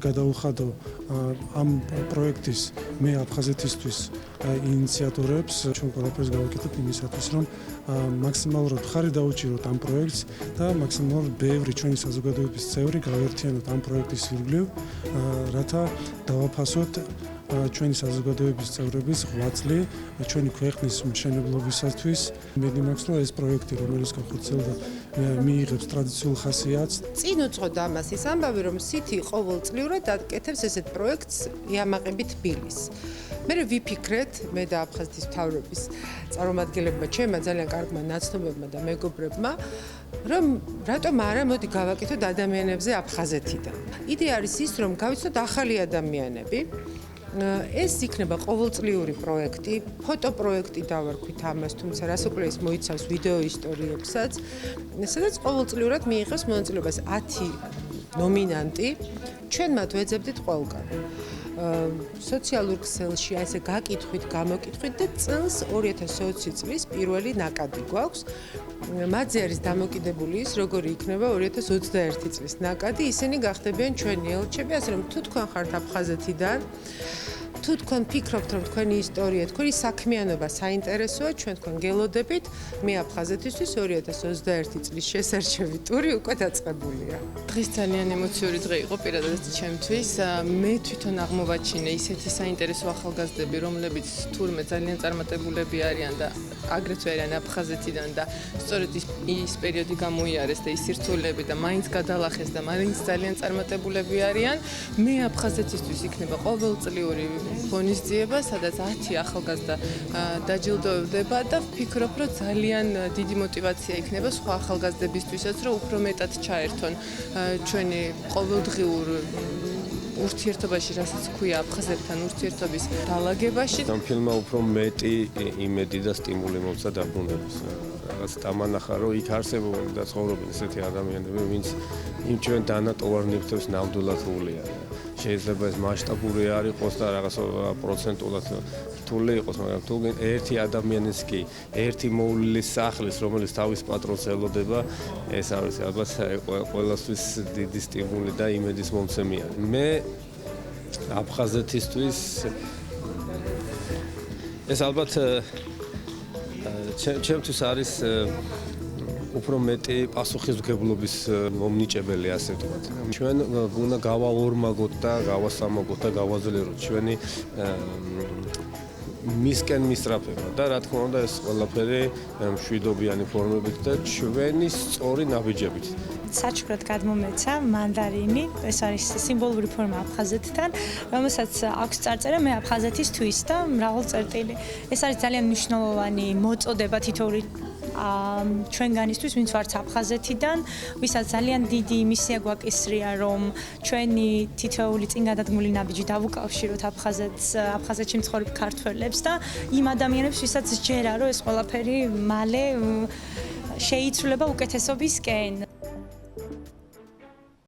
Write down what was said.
გადაუხადო ამ პროექტის მე აფხაზეთისთვის ინიციატორებს ჩვენ ყველაფერს გავაკეთებთ იმისათვის რომ მაქსიმალურად ხარი დაუჭიროთ ამ პროექტს და მაქსიმალურად ბევრი ჩვენი საზოგადოების წევრი გავერთიანოთ ამ პროექტის ირგვლივ რათა დავაფასოთ ჩვენი საზოგადოების წევრების ღვაწლი ჩვენი ქვეყნის მშენებლობისათვის. მედი მაქვს რომ ეს პროექტი რომელიც განხორციელდა მიიღებს ტრადიციულ ხასიათს. წინ უძღოდა ამას ის ამბავი რომ სითი ყოველწლიურად აკეთებს ესეთ პროექტს იამაყებით ბილის. მე ვიფიქრეთ მე და აფხაზეთის მთავრობის წარმომადგენლებმა ჩემმა ძალიან კარგმა ნაცნობებმა და მეგობრებმა რომ რატომ არა მოდი გავაკეთოთ ადამიანებზე აფხაზეთიდან. იდეა არის ის რომ გავიცნოთ ახალი ადამიანები ეს იქნება ყოველწლიური პროექტი, ფოტოპროექტი დავარქვით ამას, თუმცა რას უკვე ის მოიცავს ვიდეო ისტორიებსაც, სადაც ყოველწლიურად მიიღებს მონაწილეობას 10 ნომინანტი, ჩვენ მათ ვეძებდით ყველგან. სოციალურ ქსელში ასე გაკითხვით, გამოკითხვით და წელს 2020 წლის პირველი ნაკადი გვაქვს. მათზე არის დამოკიდებული ის, როგორი იქნება 2021 წლის ნაკადი, ისინი გახდებიან ჩვენი ელჩები, ასე რომ თუ თქვენ ხართ აფხაზეთიდან, თუ თქვენ ფიქრობთ, რომ თქვენი ისტორია, თქვენი საქმიანობა საინტერესოა, ჩვენ თქვენ გელოდებით, მე აფხაზეთისთვის 2021 წლის შესარჩევი ტური უკვე დაწყებულია. დღეს ძალიან ემოციური დღე იყო პირადად ჩემთვის. მე თვითონ აღმოვაჩინე ისეთი საინტერესო ახალგაზრდები, რომლებიც თურმე ძალიან წარმატებულები არიან და აგრეთვე არიან აფხაზეთიდან და სწორედ ის პერიოდი გამოიარეს და ის სირთულეები და მაინც გადალახეს და მაინც ძალიან წარმატებულები არიან. მე აფხაზეთისთვის იქნება ყოველწლიური ღონისძიება, სადაც 10 ახალგაზრდა დაჯილდოვდება და ვფიქრობ, რომ ძალიან დიდი мотиваცია იქნება სხვა ახალგაზრდებისთვისაც, რომ უფრო მეტად ჩაერთონ ჩვენი ყოველდღიურ ურთიერთობაში, რასაც ქვია აფხაზებთან ურთიერთობის დალაგებაში. ამ ფილმმა უფრო მეტი იმედი და სტიმული მომცა დაბრუნებას. რაღაც დამანახა, რომ იქ არსებობენ და ცხოვრობენ ესეთი ადამიანები, ვინც იმ ჩვენ დანატოვარნებებს ნამდვილად უვლიან. შეიძლება ეს მასშტაბური არ იყოს და რაღაც პროცენტულად რთული იყოს, მაგრამ თუ ერთი ადამიანის კი ერთი მოვლილი სახლის, რომელიც თავის პატრონს ელოდება, ეს არის ალბათ ყველასთვის დიდი სტიმული და იმედის მომცემია. მე აფხაზეთისთვის ეს ალბათ ჩემთვის არის უფრო მეტი პასუხისმგებლობის მომნიჭებელი, ასე ვთქვათ. ჩვენ უნდა გავაორმაგოთ და გავასამაგოთ და გავაძლიეროთ ჩვენი მისკენ მისწრაფება და რა თქმა უნდა ეს ყველაფერი მშვიდობიანი ფორმებით და ჩვენი სწორი ნაბიჯებით. საჩუქრად გადმომეცა მანდარინი, ეს არის სიმბოლური ფორმა აფხაზეთთან, რომელსაც აქვს წარწერა მე აფხაზეთისთვის და მრავალ წერტილი. ეს არის ძალიან მნიშვნელოვანი მოწოდება თითოეული ჩვენგანისთვის, ვინც ვართ აფხაზეთიდან, ვისაც ძალიან დიდი მისია გვაკისრია, რომ ჩვენი თითოეული წინ გადადგმული ნაბიჯი დავუკავშიროთ აფხაზეთში მცხოვრებ ქართველებს და იმ ადამიანებს, ვისაც სჯერა, რომ ეს ყველაფერი მალე შეიცვლება უკეთესობისკენ.